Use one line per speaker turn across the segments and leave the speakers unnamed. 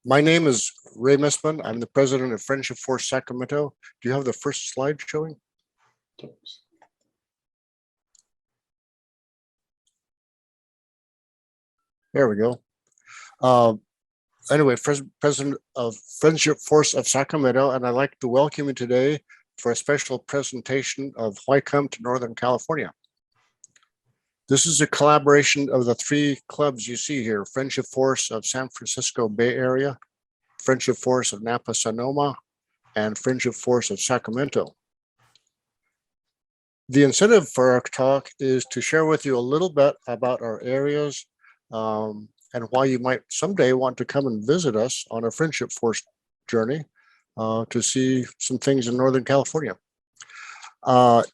My name is Ray Missman. I'm the president of Friendship Force Sacramento. Do you have the first slide showing? There we go. Anyway, president of Friendship Force of Sacramento, and I'd like to welcome you today for a special presentation of Why Come to Northern California. This is a collaboration of the three clubs you see here: Friendship Force of San Francisco Bay Area, Friendship Force of Napa-Sonoma, and Friendship Force of Sacramento. The incentive for our talk is to share with you a little bit about our areas and why you might someday want to come and visit us on a Friendship Force journey to see some things in Northern California.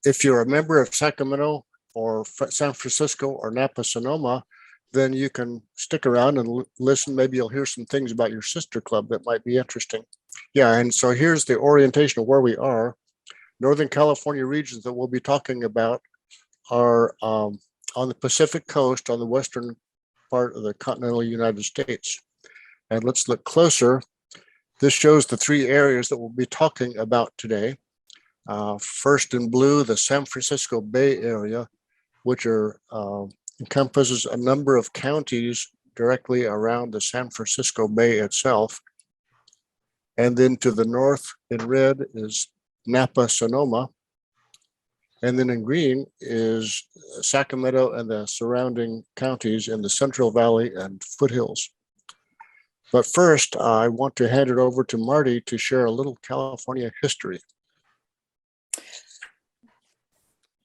If you're a member of Sacramento or San Francisco or Napa-Sonoma, then you can stick around and listen. Maybe you'll hear some things about your sister club that might be interesting. Yeah, and so here's the orientation of where we are. Northern California regions that we'll be talking about are on the Pacific coast, on the western part of the continental United States. And let's look closer. This shows the three areas that we'll be talking about today. First in blue, the San Francisco Bay Area, which encompasses a number of counties directly around the San Francisco Bay itself. And then to the north in red is Napa-Sonoma. And then in green is Sacramento and the surrounding counties in the Central Valley and foothills. But first, I want to hand it over to Marty to share a little California history.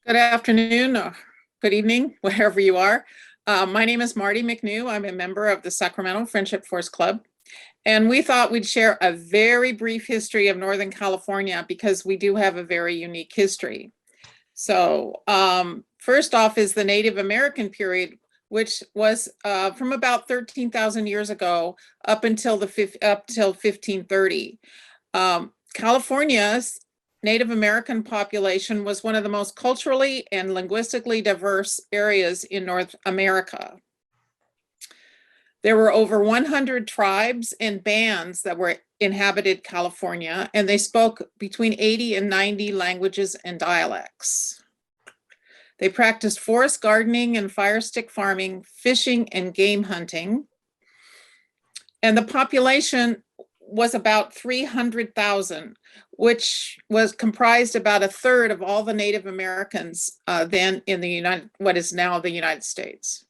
Good afternoon, or good evening, wherever you are. My name is Marty McNew. I'm a member of the Sacramento Friendship Force Club. And we thought we'd share a very brief history of Northern California because we do have a very unique history. So first off is the Native American period, which was from about 13,000 years ago up until 1530. California's Native American population was one of the most culturally and linguistically diverse areas in North America. There were over 100 tribes and bands that were inhabited California, and they spoke between 80 and 90 languages and dialects. They practiced forest gardening and fire stick farming, fishing and game hunting. And the population was about 300,000, which was comprised about a third of all the Native Americans then in what is now the United States.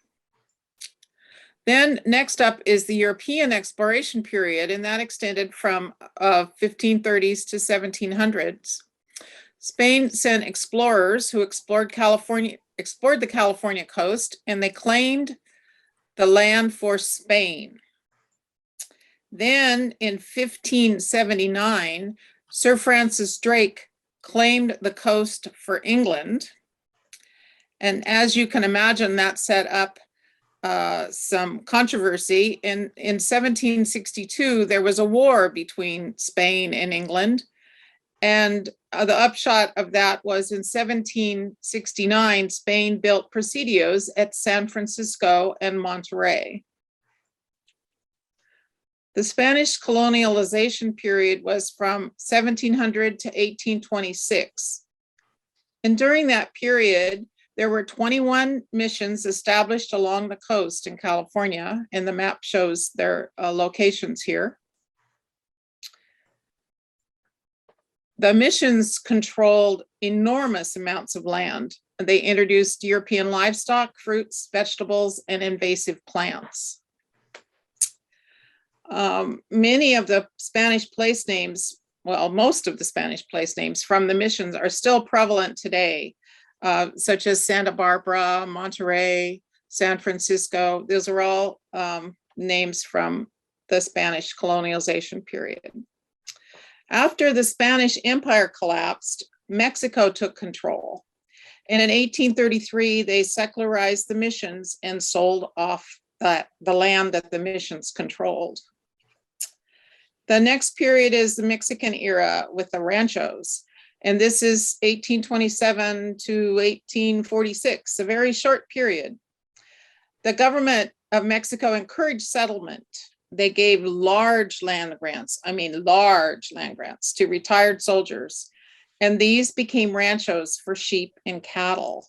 Then next up is the European exploration period, and that extended from 1530s to 1700s. Spain sent explorers who explored the California coast, and they claimed the land for Spain. Then in 1579, Sir Francis Drake claimed the coast for England. And as you can imagine, that set up some controversy. In 1762, there was a war between Spain and England. And the upshot of that was in 1769, Spain built presidios at San Francisco and Monterey. The Spanish colonialization period was from 1700 to 1826. And during that period, there were 21 missions established along the coast in California, and the map shows their locations here. The missions controlled enormous amounts of land. They introduced European livestock, fruits, vegetables, and invasive plants. Many of the Spanish place names, well, most of the Spanish place names from the missions are still prevalent today. Such as Santa Barbara, Monterey, San Francisco. Those are all names from the Spanish colonialization period. After the Spanish Empire collapsed, Mexico took control. And in 1833, they secularized the missions and sold off the land that the missions controlled. The next period is the Mexican era with the ranchos. And this is 1827 to 1846, a very short period. The government of Mexico encouraged settlement, they gave large land grants, I mean, large land grants to retired soldiers. And these became ranchos for sheep and cattle.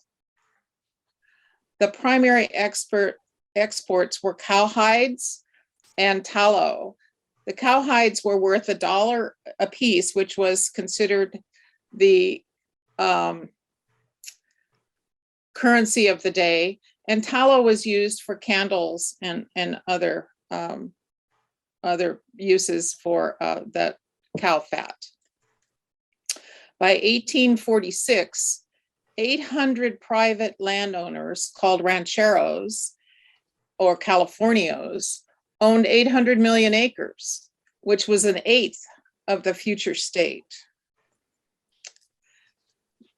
The primary exports were cowhides and tallow. The cowhides were worth $1 a piece, which was considered the currency of the day. And tallow was used for candles and other uses for that cow fat. By 1846, 800 private landowners called rancheros or Californios owned 800 million acres, which was an eighth of the future state.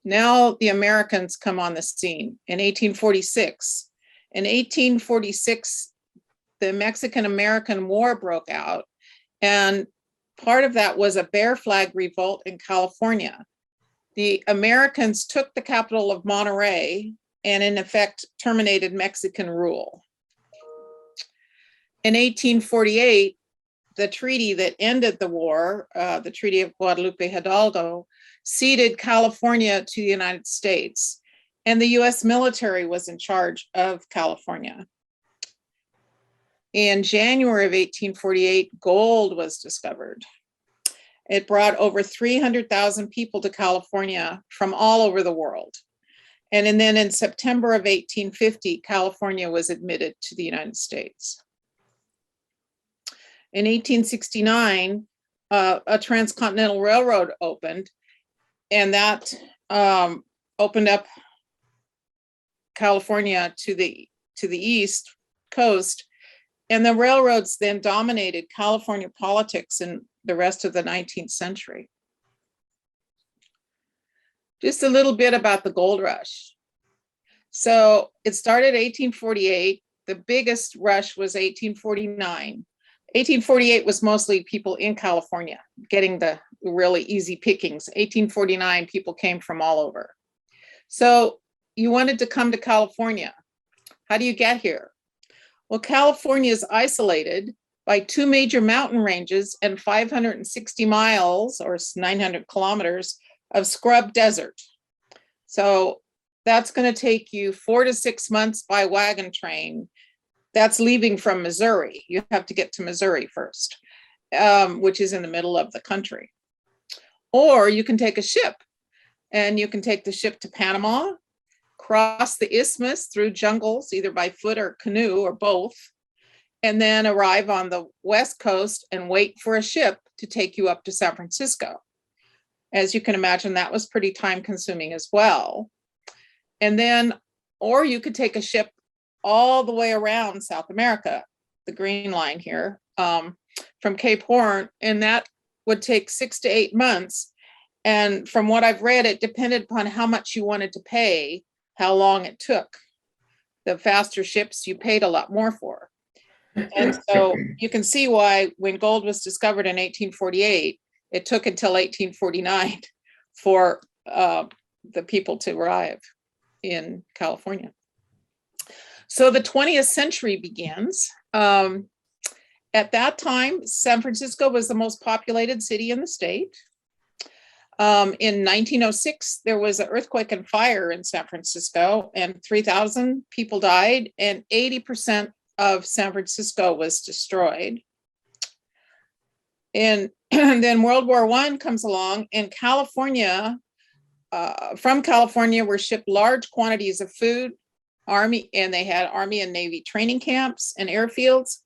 Now the Americans come on the scene in 1846. In 1846, the Mexican-American War broke out, and part of that was a bear flag revolt in California. The Americans took the capital of Monterey and in effect terminated Mexican rule. In 1848, the treaty that ended the war, the Treaty of Guadalupe Hidalgo, ceded California to the United States, and the US military was in charge of California. In January of 1848, gold was discovered. It brought over 300,000 people to California from all over the world. And then in September of 1850, California was admitted to the United States. In 1869, a transcontinental railroad opened, and that opened up California to the east coast. And the railroads then dominated California politics in the rest of the 19th century. Just a little bit about the gold rush. So it started 1848. The biggest rush was 1849. 1848 was mostly people in California getting the really easy pickings. 1849, people came from all over. So you wanted to come to California. How do you get here? Well, California is isolated by two major mountain ranges and 560 miles or 900 kilometers of scrub desert. So that's going to take you 4 to 6 months by wagon train. That's leaving from Missouri. You have to get to Missouri first, which is in the middle of the country. Or you can take a ship, and you can take the ship to Panama, cross the isthmus through jungles, either by foot or canoe or both, and then arrive on the West Coast and wait for a ship to take you up to San Francisco. As you can imagine, that was pretty time consuming as well. And then, or you could take a ship all the way around South America, the green line here, from Cape Horn, and that would take 6 to 8 months. And from what I've read, it depended upon how much you wanted to pay, how long it took. The faster ships you paid a lot more for. And so you can see why when gold was discovered in 1848, it took until 1849 for the people to arrive in California. So the 20th century begins. At that time, San Francisco was the most populated city in the state. In 1906, there was an earthquake and fire in San Francisco, and 3,000 people died, and 80% of San Francisco was destroyed. And then World War I comes along, and California, from California were shipped large quantities of food, Army, and they had Army and Navy training camps and airfields,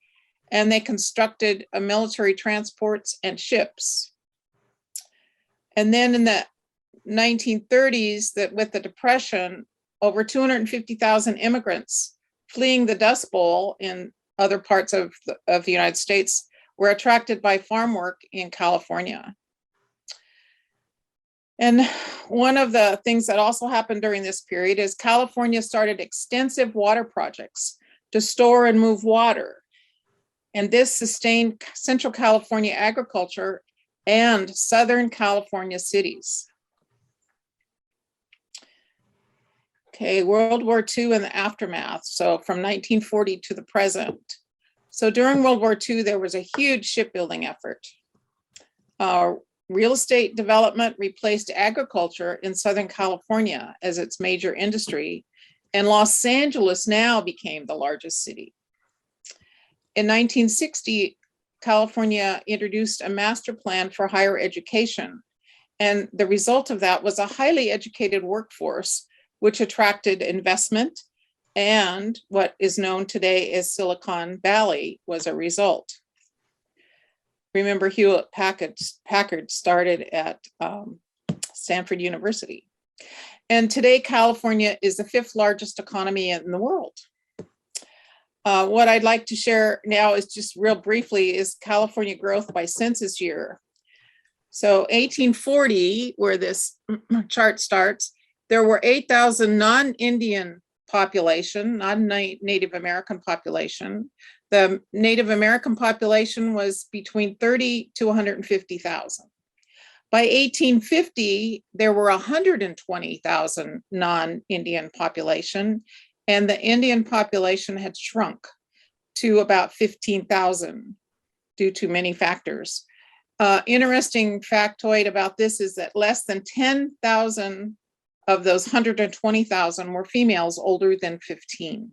and they constructed military transports and ships. And then in the 1930s, that with the Depression, over 250,000 immigrants fleeing the Dust Bowl in other parts of the United States were attracted by farm work in California. And one of the things that also happened during this period is California started extensive water projects to store and move water. And this sustained Central California agriculture and Southern California cities. Okay, World War II and the aftermath. So from 1940 to the present, So during World War II, there was a huge shipbuilding effort. Real estate development replaced agriculture in Southern California as its major industry, and Los Angeles now became the largest city. In 1960, California introduced a master plan for higher education, and the result of that was a highly educated workforce, which attracted investment, and what is known today as Silicon Valley was a result. Remember, Hewlett-Packard started at Stanford University. And today, California is the 5th largest economy in the world. What I'd like to share now is just real briefly is California growth by census year. So 1840, where this chart starts, there were 8,000 non-Indian population, not Native American population. The Native American population was between 30 to 150,000. By 1850, there were 120,000 non-Indian population, and the Indian population had shrunk to about 15,000 due to many factors. Interesting factoid about this is that less than 10,000 of those 120,000 were females older than 15.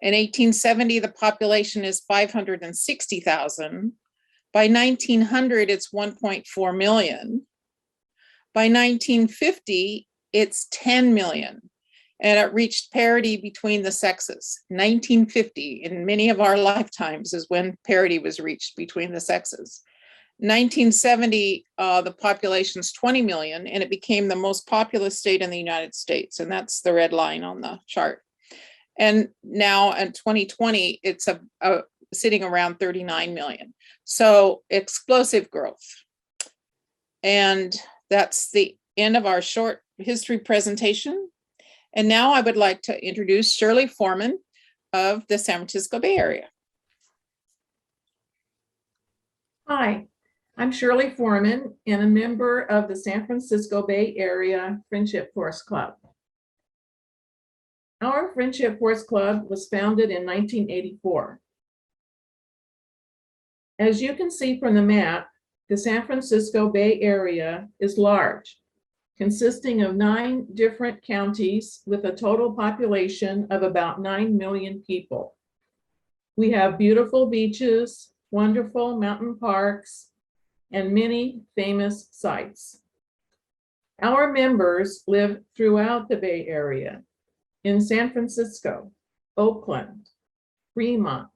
In 1870, the population is 560,000. By 1900, it's 1.4 million. By 1950, it's 10 million. And it reached parity between the sexes. 1950, in many of our lifetimes, is when parity was reached between the sexes. 1970, the population's 20 million, and it became the most populous state in the United States. And that's the red line on the chart. And now in 2020, it's sitting around 39 million. So explosive growth. And that's the end of our short history presentation. And now I would like to introduce Shirley Foreman of the San Francisco Bay Area.
Hi, I'm Shirley Foreman and a member of the San Francisco Bay Area Friendship Force Club. Our Friendship Force Club was founded in 1984. As you can see from the map, the San Francisco Bay Area is large, consisting of 9 different counties with a total population of about 9 million people. We have beautiful beaches, wonderful mountain parks, and many famous sites. Our members live throughout the Bay Area, in San Francisco, Oakland, Fremont,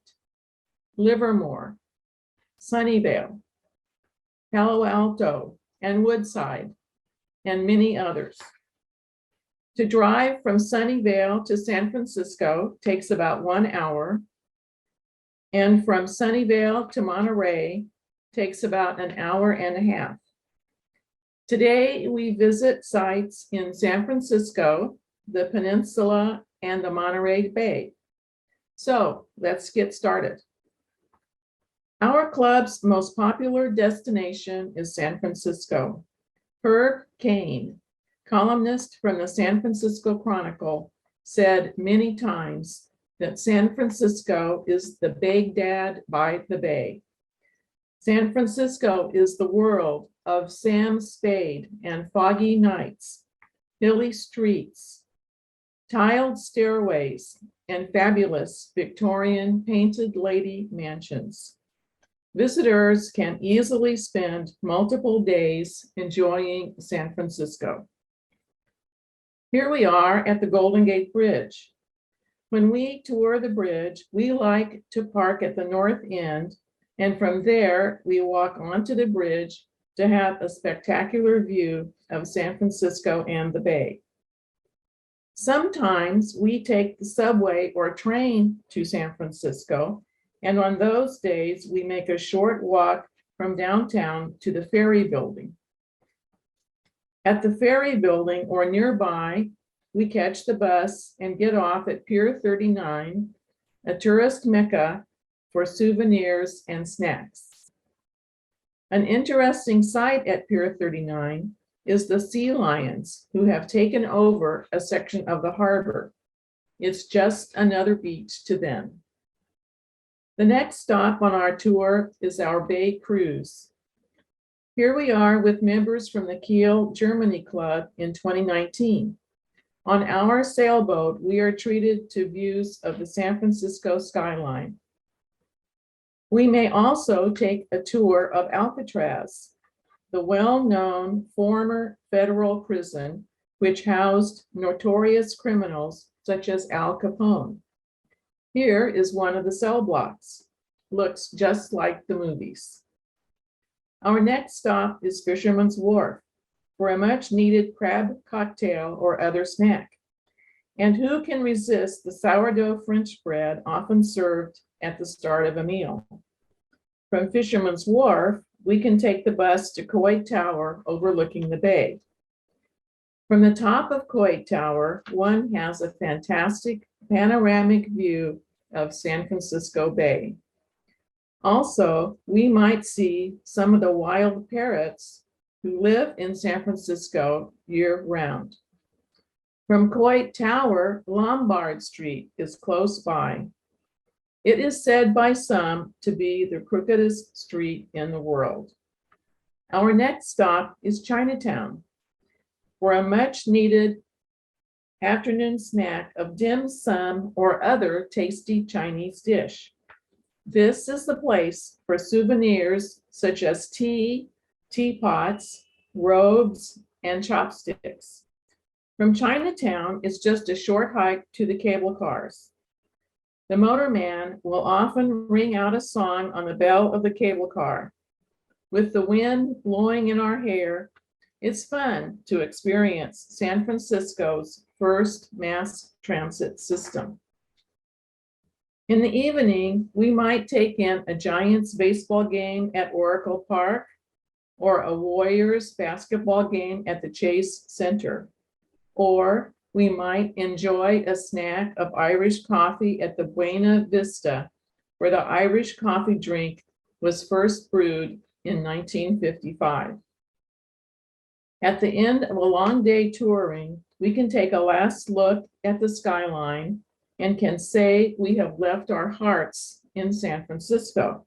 Livermore, Sunnyvale, Palo Alto, and Woodside, and many others. To drive from Sunnyvale to San Francisco takes about 1 hour, and from Sunnyvale to Monterey takes about an hour and a half. Today, we visit sites in San Francisco, the Peninsula, and the Monterey Bay. So let's get started. Our club's most popular destination is San Francisco. Herb Caen, columnist from the San Francisco Chronicle, said many times that San Francisco is the Baghdad by the Bay. San Francisco is the world of Sam Spade and foggy nights, hilly streets, tiled stairways, and fabulous Victorian painted lady mansions. Visitors can easily spend multiple days enjoying San Francisco. Here we are at the Golden Gate Bridge. When we tour the bridge, we like to park at the north end, and from there, we walk onto the bridge to have a spectacular view of San Francisco and the Bay. Sometimes we take the subway or train to San Francisco, and on those days, we make a short walk from downtown to the Ferry Building. At the Ferry Building or nearby, we catch the bus and get off at Pier 39, a tourist mecca for souvenirs and snacks. An interesting sight at Pier 39 is the sea lions, who have taken over a section of the harbor. It's just another beach to them. The next stop on our tour is our Bay Cruise. Here we are with members from the Kiel Germany Club in 2019. On our sailboat, we are treated to views of the San Francisco skyline. We may also take a tour of Alcatraz, the well-known former federal prison which housed notorious criminals such as Al Capone. Here is one of the cell blocks. Looks just like the movies. Our next stop is Fisherman's Wharf for a much needed crab cocktail or other snack. And who can resist the sourdough French bread often served at the start of a meal? From Fisherman's Wharf, we can take the bus to Coit Tower overlooking the bay. From the top of Coit Tower, one has a fantastic panoramic view of San Francisco Bay. Also, we might see some of the wild parrots who live in San Francisco year-round. From Coit Tower, Lombard Street is close by. It is said by some to be the crookedest street in the world. Our next stop is Chinatown for a much-needed afternoon snack of dim sum or other tasty Chinese dish. This is the place for souvenirs such as tea, teapots, robes, and chopsticks. From Chinatown, it's just a short hike to the cable cars. The motorman will often ring out a song on the bell of the cable car. With the wind blowing in our hair, it's fun to experience San Francisco's first mass transit system. In the evening, we might take in a Giants baseball game at Oracle Park or a Warriors basketball game at the Chase Center. Or we might enjoy a snack of Irish coffee at the Buena Vista, where the Irish coffee drink was first brewed in 1955. At the end of a long day touring, we can take a last look at the skyline and can say we have left our hearts in San Francisco.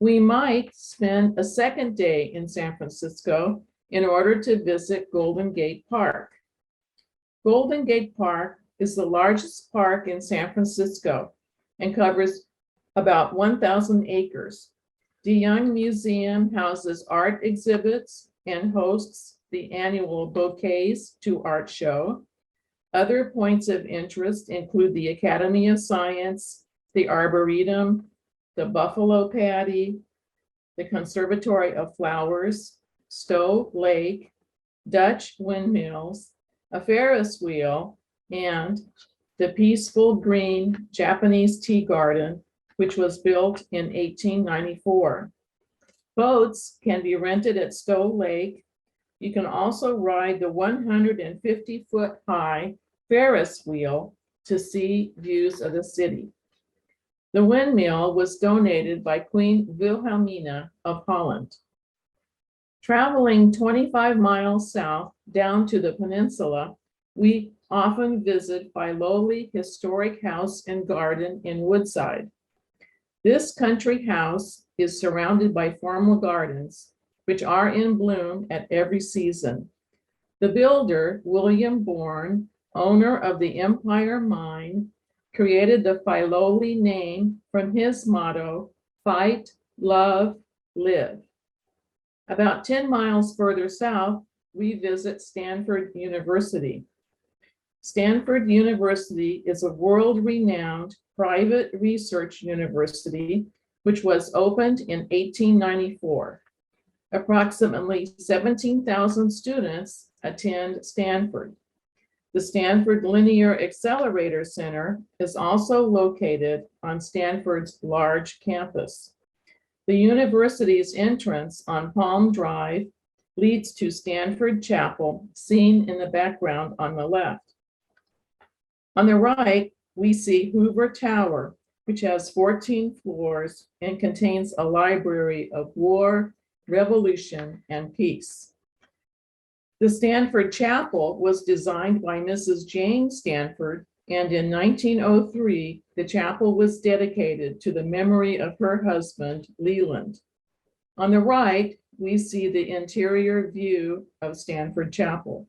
We might spend a second day in San Francisco in order to visit Golden Gate Park. Golden Gate Park is the largest park in San Francisco and covers about 1,000 acres. The Young Museum houses art exhibits and hosts the annual Bouquets to Art Show. Other points of interest include the Academy of Science, the Arboretum, the Buffalo Patty, the Conservatory of Flowers, Stowe Lake, Dutch windmills, a Ferris wheel, and the peaceful green Japanese tea garden, which was built in 1894. Boats can be rented at Stowe Lake. You can also ride the 150-foot high Ferris wheel to see views of the city. The windmill was donated by Queen Wilhelmina of Holland. Traveling 25 miles south down to the peninsula, we often visit Filoli Historic House and Garden in Woodside. This country house is surrounded by formal gardens, which are in bloom at every season. The builder, William Bourne, owner of the Empire Mine, created the Filoli name from his motto, fight, love, live. About 10 miles further south, we visit Stanford University. Stanford University is a world-renowned private research university, which was opened in 1894. Approximately 17,000 students attend Stanford. The Stanford Linear Accelerator Center is also located on Stanford's large campus. The university's entrance on Palm Drive leads to Stanford Chapel, seen in the background on the left. On the right, we see Hoover Tower, which has 14 floors and contains a library of war, revolution, and peace. The Stanford Chapel was designed by Mrs. Jane Stanford and in 1903, the chapel was dedicated to the memory of her husband, Leland. On the right, we see the interior view of Stanford Chapel.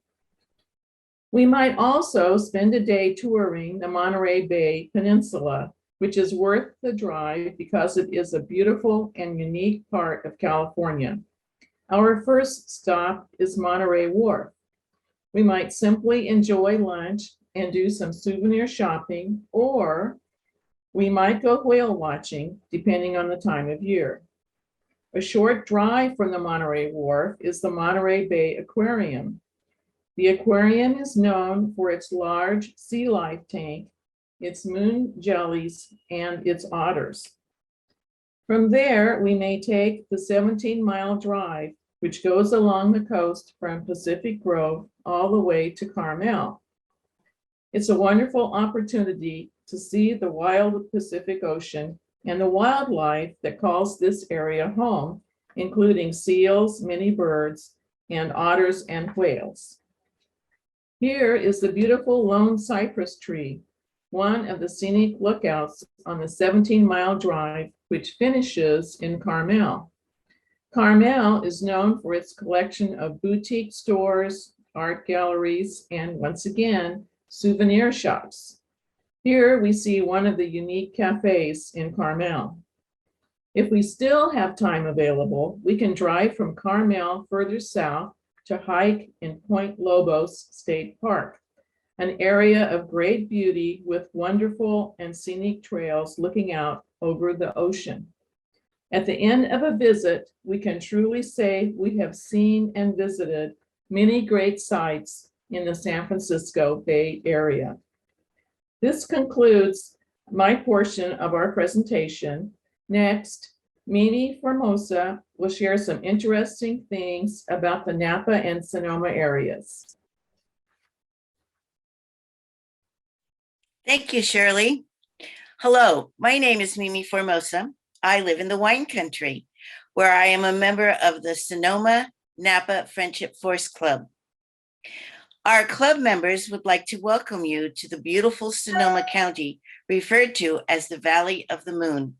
We might also spend a day touring the Monterey Bay Peninsula, which is worth the drive because it is a beautiful and unique part of California. Our first stop is Monterey Wharf. We might simply enjoy lunch and do some souvenir shopping, or we might go whale watching, depending on the time of year. A short drive from the Monterey Wharf is the Monterey Bay Aquarium. The aquarium is known for its large sea life tank, its moon jellies, and its otters. From there, we may take the 17-mile drive, which goes along the coast from Pacific Grove all the way to Carmel. It's a wonderful opportunity to see the wild Pacific Ocean and the wildlife that calls this area home, including seals, many birds, and otters and whales. Here is the beautiful lone cypress tree, one of the scenic lookouts on the 17-mile drive, which finishes in Carmel. Carmel is known for its collection of boutique stores, art galleries, and once again, souvenir shops. Here we see one of the unique cafes in Carmel. If we still have time available, we can drive from Carmel further south to hike in Point Lobos State Park, an area of great beauty with wonderful and scenic trails looking out over the ocean. At the end of a visit, we can truly say we have seen and visited many great sites in the San Francisco Bay Area. This concludes my portion of our presentation. Next, Mimi Formosa will share some interesting things about the Napa and Sonoma areas.
Thank you, Shirley. Hello, my name is Mimi Formosa. I live in the wine country, where I am a member of the Sonoma Napa Friendship Force Club. Our club members would like to welcome you to the beautiful Sonoma County, referred to as the Valley of the Moon,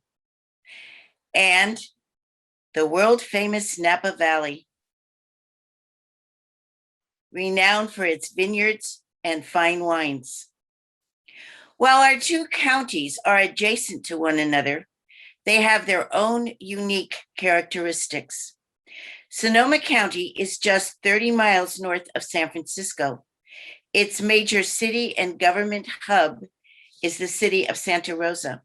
and the world-famous Napa Valley, renowned for its vineyards and fine wines. While our two counties are adjacent to one another, they have their own unique characteristics. Sonoma County is just 30 miles north of San Francisco. Its major city and government hub is the city of Santa Rosa.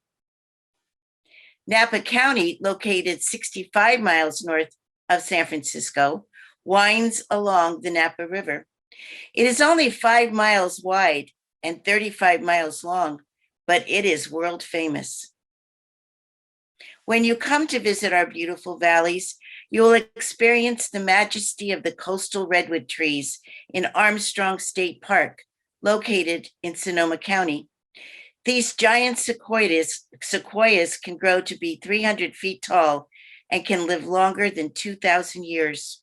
Napa County, located 65 miles north of San Francisco, winds along the Napa River. It is only 5 miles wide and 35 miles long, but it is world famous. When you come to visit our beautiful valleys, you will experience the majesty of the coastal redwood trees in Armstrong State Park, located in Sonoma County. These giant sequoias can grow to be 300 feet tall and can live longer than 2,000 years.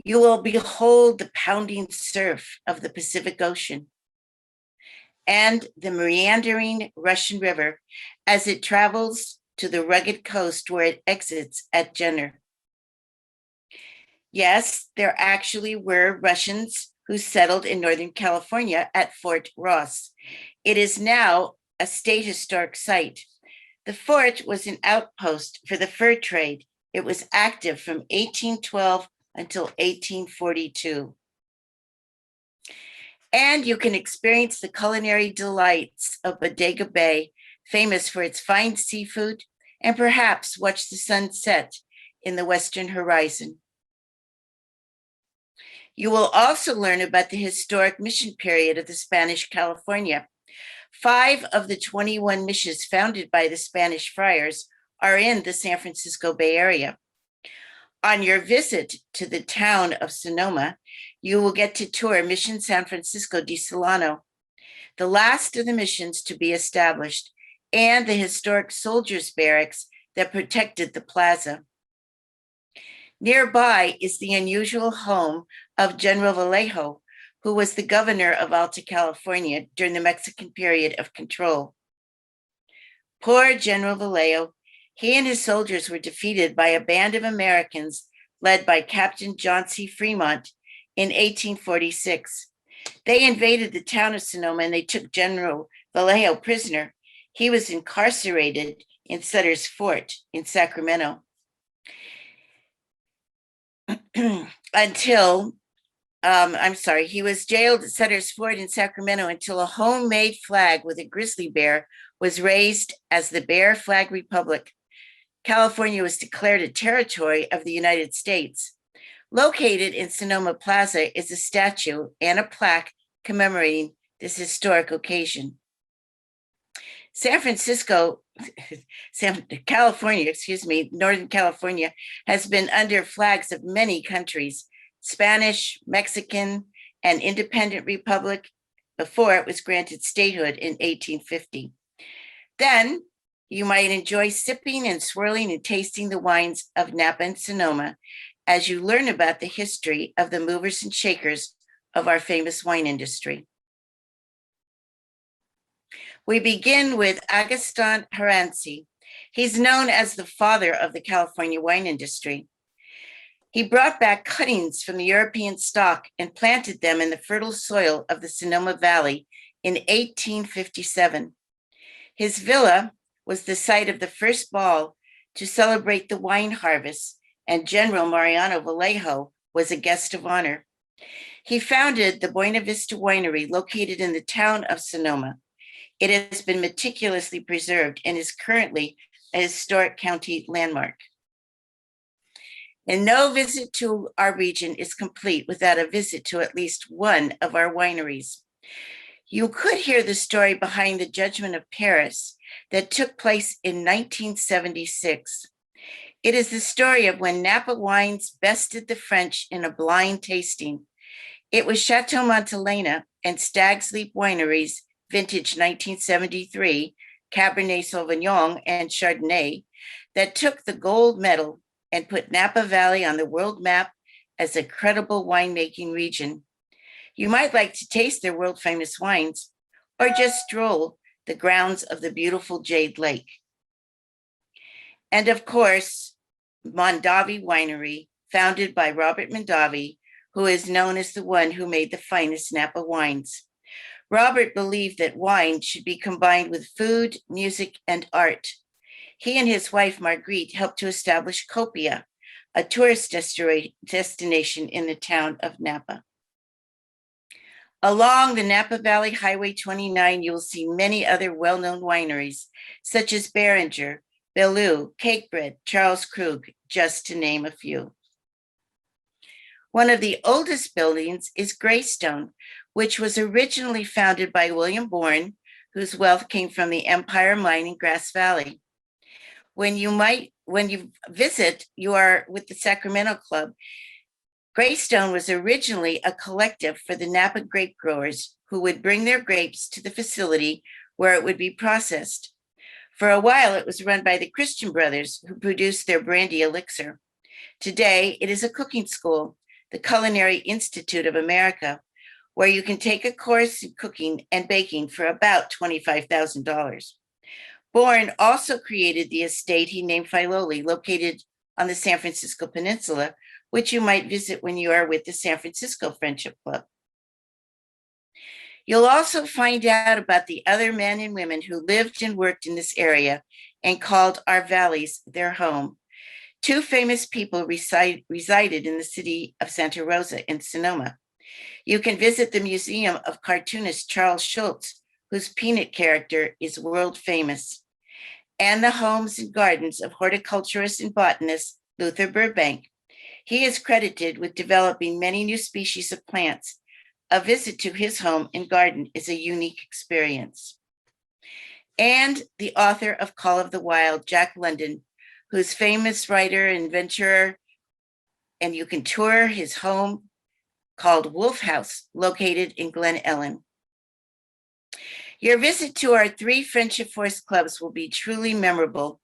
You will behold the pounding surf of the Pacific Ocean and the meandering Russian River as it travels to the rugged coast where it exits at Jenner. Yes, there actually were Russians who settled in Northern California at Fort Ross. It is now a state historic site. The fort was an outpost for the fur trade. It was active from 1812 until 1842. And you can experience the culinary delights of Bodega Bay, famous for its fine seafood, and perhaps watch the sun set in the western horizon. You will also learn about the historic mission period of the Spanish California. 5 of the 21 missions founded by the Spanish friars are in the San Francisco Bay Area. On your visit to the town of Sonoma, you will get to tour Mission San Francisco de Solano, the last of the missions to be established, and the historic soldiers' barracks that protected the plaza. Nearby is the unusual home of General Vallejo, who was the governor of Alta California during the Mexican period of control. Poor General Vallejo, he and his soldiers were defeated by a band of Americans led by Captain John C. Fremont in 1846. They invaded the town of Sonoma and they took General Vallejo prisoner. He was incarcerated in Sutter's Fort in Sacramento he was jailed at Sutter's Fort in Sacramento until a homemade flag with a grizzly bear was raised as the Bear Flag Republic. California was declared a territory of the United States. Located in Sonoma Plaza is a statue and a plaque commemorating this historic occasion. Northern California has been under flags of many countries, Spanish, Mexican, and independent republic before it was granted statehood in 1850. Then you might enjoy sipping and swirling and tasting the wines of Napa and Sonoma as you learn about the history of the movers and shakers of our famous wine industry. We begin with Agustin Heranzi. He's known as the father of the California wine industry. He brought back cuttings from the European stock and planted them in the fertile soil of the Sonoma Valley in 1857. His villa was the site of the first ball to celebrate the wine harvest, and General Mariano Vallejo was a guest of honor. He founded the Buena Vista Winery located in the town of Sonoma. It has been meticulously preserved and is currently a historic county landmark. And no visit to our region is complete without a visit to at least one of our wineries. You could hear the story behind the Judgment of Paris that took place in 1976. It is the story of when Napa wines bested the French in a blind tasting. It was Chateau Montelena and Stag's Leap Wineries, vintage 1973, Cabernet Sauvignon and Chardonnay, that took the gold medal and put Napa Valley on the world map as a credible winemaking region. You might like to taste their world famous wines or just stroll the grounds of the beautiful Jade Lake. And of course, Mondavi Winery, founded by Robert Mondavi, who is known as the one who made the finest Napa wines. Robert believed that wine should be combined with food, music, and art. He and his wife, Marguerite, helped to establish Copia, a tourist destination in the town of Napa. Along the Napa Valley Highway 29, you will see many other well-known wineries, such as Beringer, Bellew, Cakebread, Charles Krug, just to name a few. One of the oldest buildings is Greystone, which was originally founded by William Bourne, whose wealth came from the Empire Mine in Grass Valley. When you visit, you are with the Sacramento Club. Greystone was originally a collective for the Napa grape growers who would bring their grapes to the facility where it would be processed. For a while, it was run by the Christian brothers who produced their brandy elixir. Today, it is a cooking school, the Culinary Institute of America, where you can take a course in cooking and baking for about $25,000. Bourne also created the estate he named Filoli, located on the San Francisco Peninsula, which you might visit when you are with the San Francisco Friendship Club. You'll also find out about the other men and women who lived and worked in this area and called our valleys their home. Two famous people resided in the city of Santa Rosa in Sonoma. You can visit the Museum of Cartoonist Charles Schulz, whose peanut character is world famous, and the homes and gardens of horticulturist and botanist Luther Burbank. He is credited with developing many new species of plants. A visit to his home and garden is a unique experience. And the author of Call of the Wild, Jack London, who's famous writer and adventurer, and you can tour his home called Wolf House, located in Glen Ellen. Your visit to our 3 Friendship Force clubs will be truly memorable,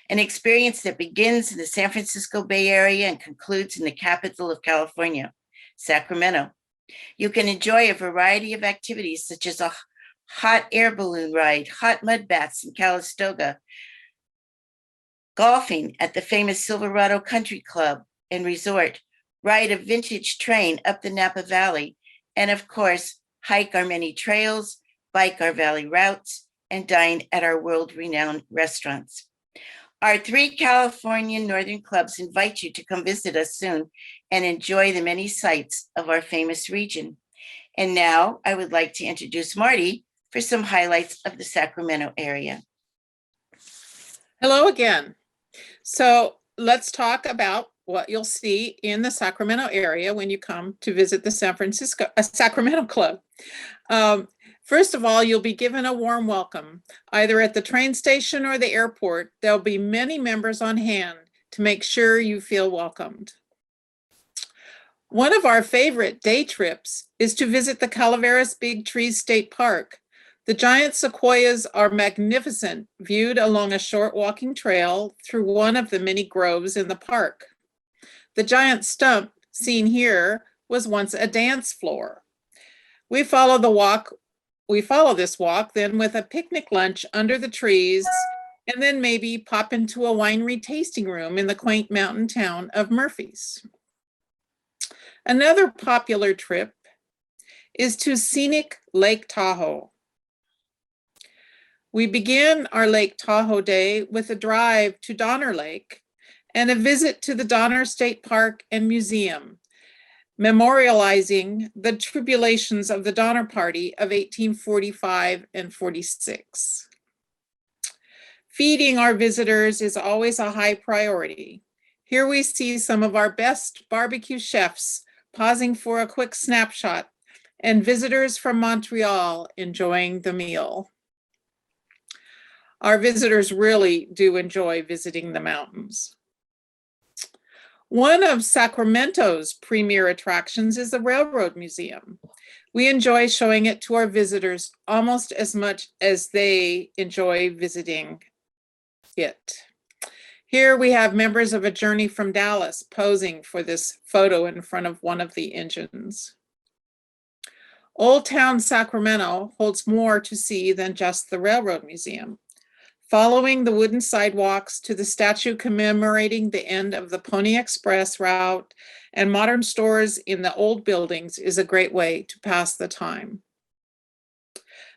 an experience that begins in the San Francisco Bay Area and concludes in the capital of California, Sacramento. You can enjoy a variety of activities such as a hot air balloon ride, hot mud baths in Calistoga, golfing at the famous Silverado Country Club and Resort, ride a vintage train up the Napa Valley, and of course, hike our many trails, bike our valley routes, and dine at our world-renowned restaurants. Our 3 California Northern clubs invite you to come visit us soon and enjoy the many sights of our famous region. And now I would like to introduce Marty for some highlights of the Sacramento area.
Hello again. So let's talk about what you'll see in the Sacramento area when you come to visit the Sacramento Club. First of all, you'll be given a warm welcome, either at the train station or the airport. There'll be many members on hand to make sure you feel welcomed. One of our favorite day trips is to visit the Calaveras Big Trees State Park. The giant sequoias are magnificent, viewed along a short walking trail through one of the many groves in the park. The giant stump seen here was once a dance floor. We follow this walk then with a picnic lunch under the trees, and then maybe pop into a winery tasting room in the quaint mountain town of Murphy's. Another popular trip is to scenic Lake Tahoe. We begin our Lake Tahoe day with a drive to Donner Lake and a visit to the Donner State Park and Museum, memorializing the tribulations of the Donner Party of 1845 and 46. Feeding our visitors is always a high priority. Here we see some of our best barbecue chefs pausing for a quick snapshot and visitors from Montreal enjoying the meal. Our visitors really do enjoy visiting the mountains. One of Sacramento's premier attractions is the Railroad Museum. We enjoy showing it to our visitors almost as much as they enjoy visiting it. Here we have members of a journey from Dallas posing for this photo in front of one of the engines. Old Town Sacramento holds more to see than just the Railroad Museum. Following the wooden sidewalks to the statue commemorating the end of the Pony Express route and modern stores in the old buildings is a great way to pass the time.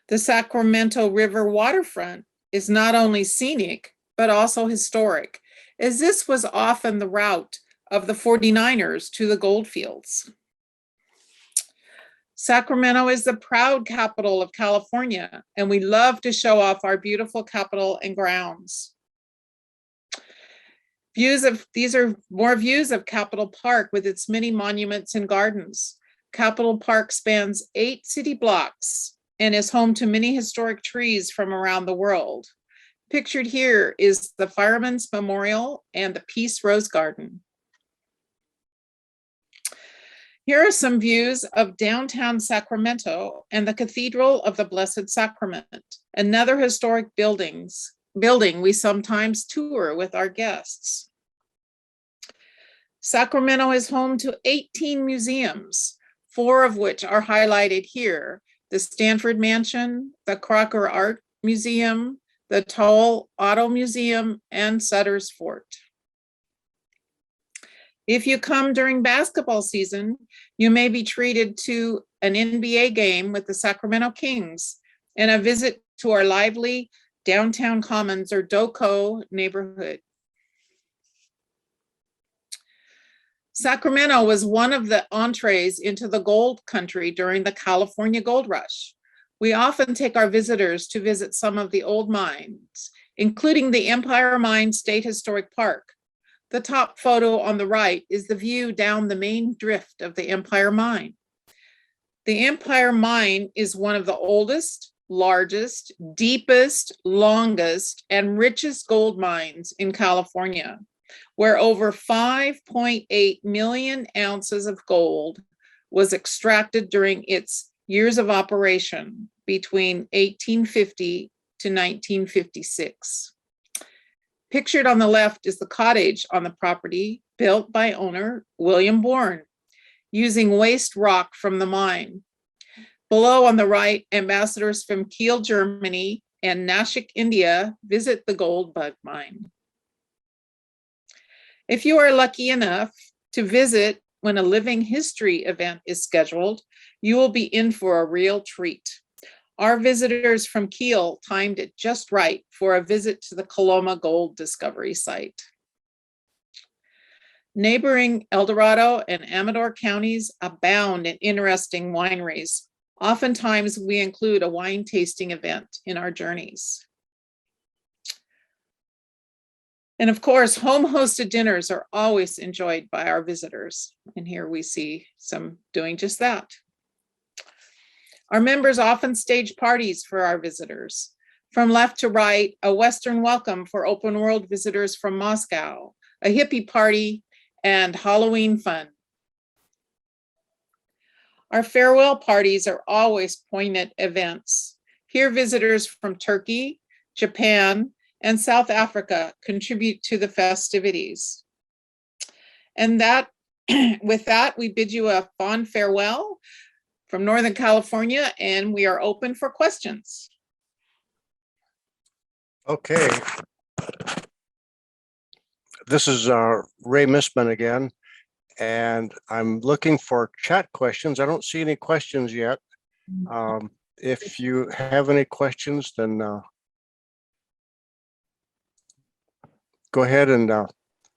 The Sacramento River waterfront is not only scenic, but also historic, as this was often the route of the 49ers to the goldfields. Sacramento is the proud capital of California, and we love to show off our beautiful capital and grounds. These are more views of Capitol Park with its many monuments and gardens. Capitol Park spans 8 city blocks and is home to many historic trees from around the world. Pictured here is the Fireman's Memorial and the Peace Rose Garden. Here are some views of downtown Sacramento and the Cathedral of the Blessed Sacrament, another historic building we sometimes tour with our guests. Sacramento is home to 18 museums, 4 of which are highlighted here: the Stanford Mansion, the Crocker Art Museum, the Toll Auto Museum, and Sutter's Fort. If you come during basketball season, you may be treated to an NBA game with the Sacramento Kings and a visit to our lively downtown commons or DoCo neighborhood. Sacramento was one of the entrees into the gold country during the California Gold Rush. We often take our visitors to visit some of the old mines, including the Empire Mine State Historic Park. The top photo on the right is the view down the main drift of the Empire Mine. The Empire Mine is one of the oldest, largest, deepest, longest, and richest gold mines in California, where over 5.8 million ounces of gold was extracted during its years of operation between 1850 to 1956. Pictured on the left is the cottage on the property built by owner William Bourne. using waste rock from the mine. Below on the right, ambassadors from Kiel, Germany and Nashik, India visit the gold bug mine. If you are lucky enough to visit when a living history event is scheduled, you will be in for a real treat. Our visitors from Kiel timed it just right for a visit to the Coloma Gold Discovery Site. Neighboring El Dorado and Amador counties abound in interesting wineries. Oftentimes, we include a wine tasting event in our journeys. And of course, home-hosted dinners are always enjoyed by our visitors. And here we see some doing just that. Our members often stage parties for our visitors. From left to right, a Western welcome for open world visitors from Moscow, a hippie party, and Halloween fun. Our farewell parties are always poignant events. Here, visitors from Turkey, Japan, and South Africa contribute to the festivities. And with that, we bid you a fond farewell from Northern California, and we are open for questions.
Okay. This is Ray Missman again, and I'm looking for chat questions. I don't see any questions yet. If you have any questions, then go ahead and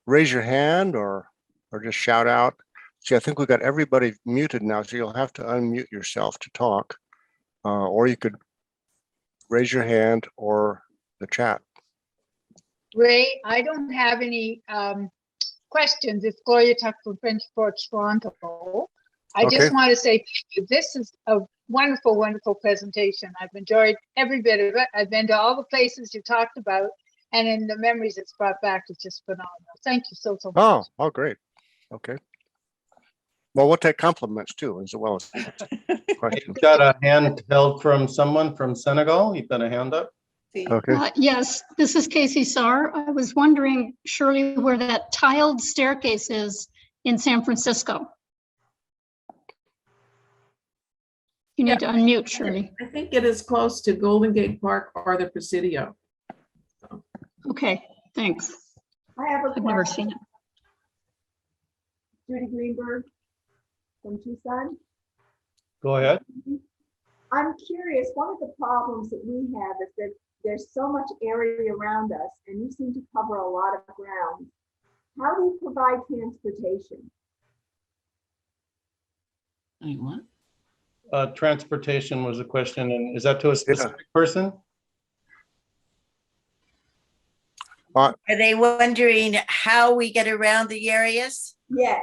raise your hand or just shout out. See, I think we've got everybody muted now, so you'll have to unmute yourself to talk, or you could raise your hand or the chat.
Ray, I don't have any questions. It's Gloria Tuck from French Fork, Toronto. I
Okay.
just want to say thank you. This is a wonderful, wonderful presentation. I've enjoyed every bit of it. I've been to all the places you talked about, and in the memories it's brought back, it's just phenomenal. Thank you so much.
Oh, great. Okay. Well, we'll take compliments too, as well as questions.
You've got a hand held from someone from Senegal. You've got a hand up.
Okay.
Yes, this is Casey Sarr. I was wondering, Shirley, where that tiled staircase is in San Francisco. You need to unmute, Shirley.
I think it is close to Golden Gate Park or the Presidio.
Okay, thanks.
I have a
I've never
question.
seen it.
Judy Greenberg from Tucson.
Go ahead.
I'm curious, one of the problems that we have is that there's so much area around us and you seem to cover a lot of ground. How do you provide transportation?
Transportation was a question, and is that to a specific person?
Are they wondering how we get around the areas?
Yes.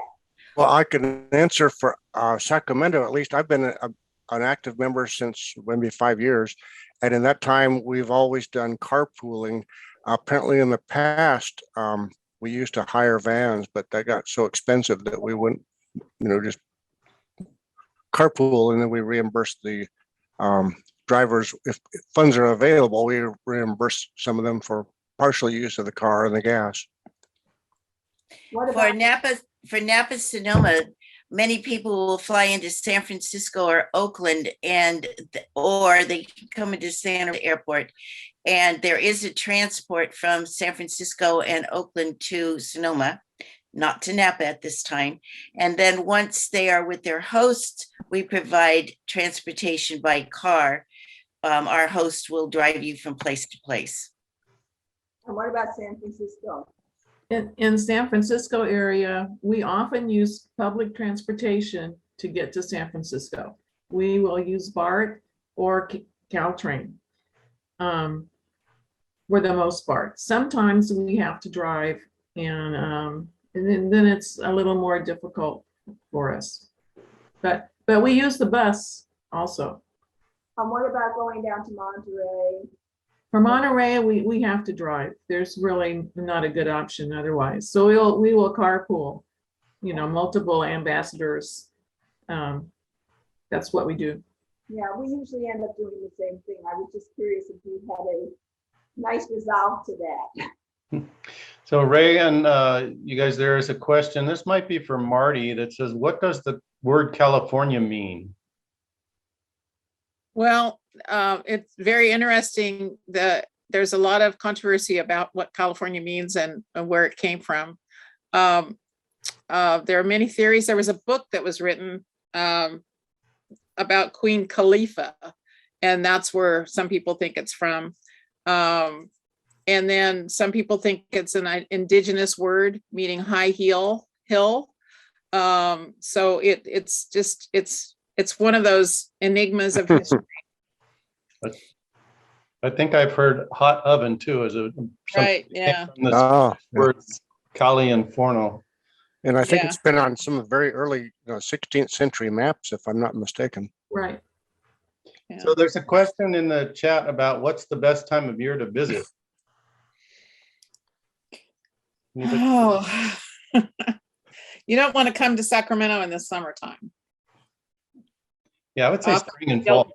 Well, I can answer for Sacramento. At least I've been an active member since maybe 5 years. And in that time, we've always done carpooling. Apparently in the past, we used to hire vans, but that got so expensive that we wouldn't, just carpool, and then we reimburse the drivers. If funds are available, we reimburse some of them for partial use of the car and the gas.
What
For
about
Napa-Sonoma, many people will fly into San Francisco or Oakland, or they can come into Santa Airport. And there is a transport from San Francisco and Oakland to Sonoma, not to Napa at this time. And then once they are with their hosts, we provide transportation by car. Our host will drive you from place to place.
and what about San Francisco?
In San Francisco area, we often use public transportation to get to San Francisco. We will use BART or Caltrain for the most part. Sometimes we have to drive, and then it's a little more difficult for us. But we use the bus also.
And what about going down to Monterey?
For Monterey, we have to drive. There's really not a good option otherwise. So we will carpool, multiple ambassadors. That's what we do.
Yeah, we usually end up doing the same thing. I was just curious if you had a nice resolve to that.
So Ray and you guys, there is a question. This might be for Marty that says, what does the word California mean?
Well, it's very interesting that there's a lot of controversy about what California means and where it came from. There are many theories. There was a book that was written about Queen Khalifa, and that's where some people think it's from. And then some people think it's an indigenous word meaning high hill. So it's one of those enigmas of history.
I think I've heard hot oven too as a
Right, yeah.
from this
Oh, yeah.
word Cali and Forno.
And I think
Yeah.
it's been on some very early 16th century maps, if I'm not mistaken.
Right.
Yeah.
So there's a question in the chat about what's the best time of year to visit.
Oh, you don't want to come to Sacramento in the summertime.
Yeah, I would say
Often
spring and
you'll-
fall.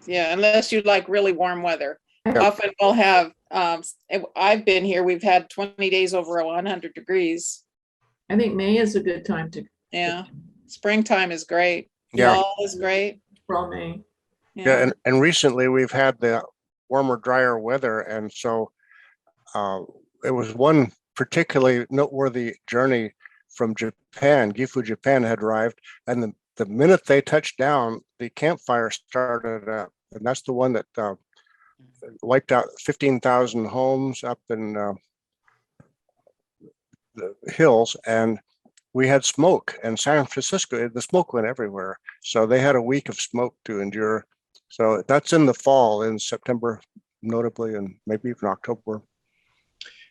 Yeah, unless you like really warm weather.
Yeah.
Often we'll have, I've been here, we've had 20 days over 100 degrees.
I think May is a good time to.
Yeah, springtime is great.
Yeah.
Fall is great.
April, May.
Yeah, and recently we've had the warmer, drier weather, and so it was one particularly noteworthy journey from Japan. Gifu, Japan had arrived, and the minute they touched down, the campfire started up, and that's the one that wiped out 15,000 homes up in the hills, and we had smoke, and San Francisco, the smoke went everywhere. So they had a week of smoke to endure. So that's in the fall, in September, notably, and maybe even October.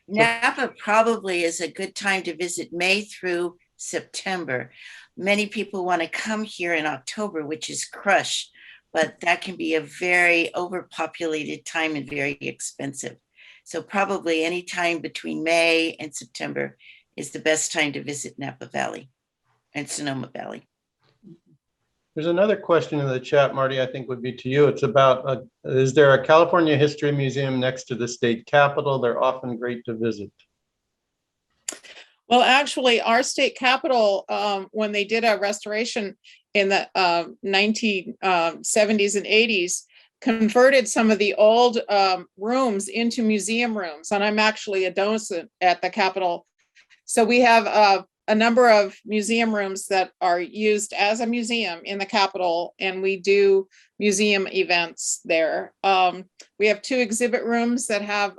Napa probably is a good time to visit May through September. Many people want to come here in October, which is crush, but that can be a very overpopulated time and very expensive. So probably any time between May and September is the best time to visit Napa Valley and Sonoma Valley.
There's another question in the chat, Marty, I think would be to you. It's about, is there a California History Museum next to the state capitol? They're often great to visit.
Well, actually, our state capitol, when they did a restoration in the 1970s and 80s, converted some of the old rooms into museum rooms. And I'm actually a docent at the Capitol. So we have a number of museum rooms that are used as a museum in the Capitol, and we do museum events there. We have 2 exhibit rooms that have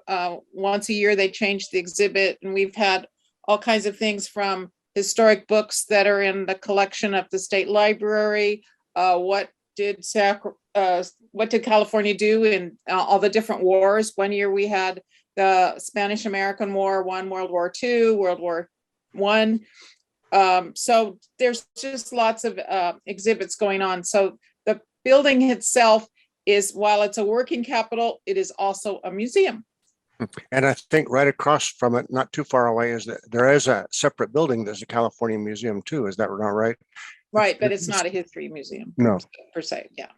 once a year they change the exhibit, and we've had all kinds of things from historic books that are in the collection of the state library. What did California do in all the different wars? One year we had the Spanish-American War, World War II, World War I. So there's just lots of exhibits going on. So the building itself is, while it's a working capitol, it is also a museum.
And I think right across from it, not too far away, is that there is a separate building. There's a California Museum too. Is that not right?
Right, but it's not a history museum.
No.
Per se, yeah.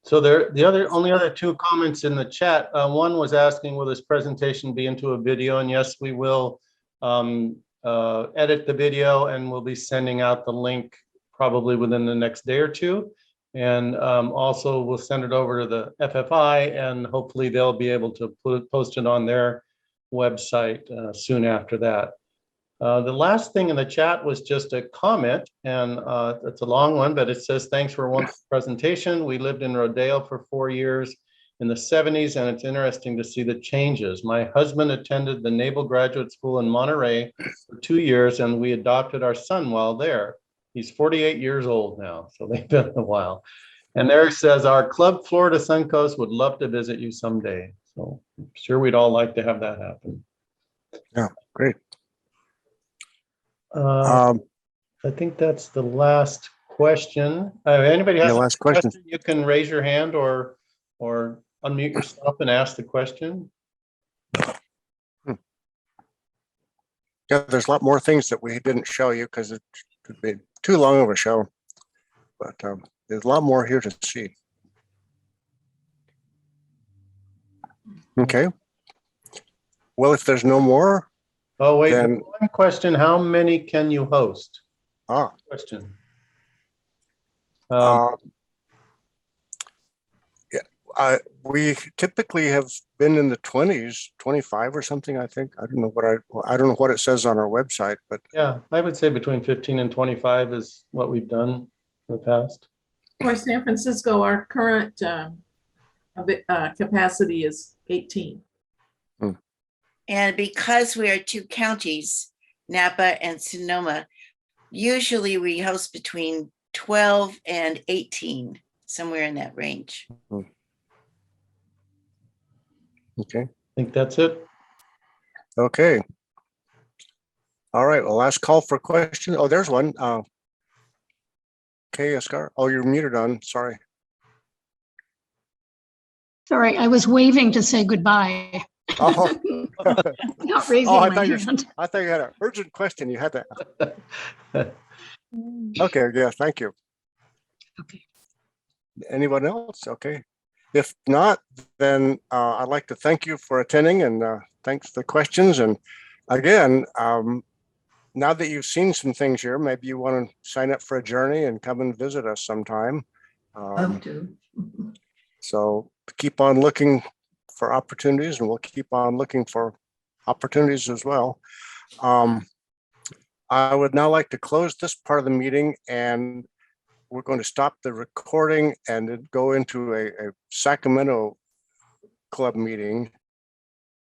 So the only other 2 comments in the chat. One was asking, will this presentation be into a video? And yes, we will edit the video, and we'll be sending out the link probably within the next day or 2. And also we'll send it over to the FFI, and hopefully they'll be able to post it on their website soon after that. The last thing in the chat was just a comment, and it's a long one, but it says, thanks for a wonderful presentation. We lived in Rodeo for 4 years in the 70s, and it's interesting to see the changes. My husband attended the Naval Graduate School in Monterey for 2 years, and we adopted our son while there. He's 48 years old now, so they've been a while. And there it says, our club, Florida Suncoast, would love to visit you someday. So I'm sure we'd all like to have that happen.
Yeah, great.
I think that's the last question. Anybody has
The
a
last question.
you can raise your hand or unmute yourself and ask the question.
Yeah, there's a lot more things that we didn't show you because it would be too long of a show. But there's a lot more here to see. Okay. Well, if there's no more,
Oh, wait,
then
one question. How many can you host?
Ah,
question.
uh, we typically have been in the 20s, 25 or something, I think. I don't know what it says on our website, but
Yeah, I would say between 15 and 25 is what we've done in the past.
For San Francisco, our current capacity is 18.
And because we are two counties, Napa and Sonoma, usually we host between 12 and 18, somewhere in that range.
okay.
I think that's it.
Okay. All right, well, last call for question. Oh, there's one. Okay, Oscar. Oh, you're muted on, sorry.
Sorry, I was waving to say goodbye.
Oh,
Not raising
oh, I
my
thought
hand.
you had an urgent question. You had that. Okay, yeah, thank you.
Okay.
Anyone else? Okay. If not, then I'd like to thank you for attending and thanks for the questions. And again, now that you've seen some things here, maybe you want to sign up for a journey and come and visit us sometime.
Love to.
So keep on looking for opportunities, and we'll keep on looking for opportunities as well. I would now like to close this part of the meeting, and we're going to stop the recording and then go into a Sacramento club meeting.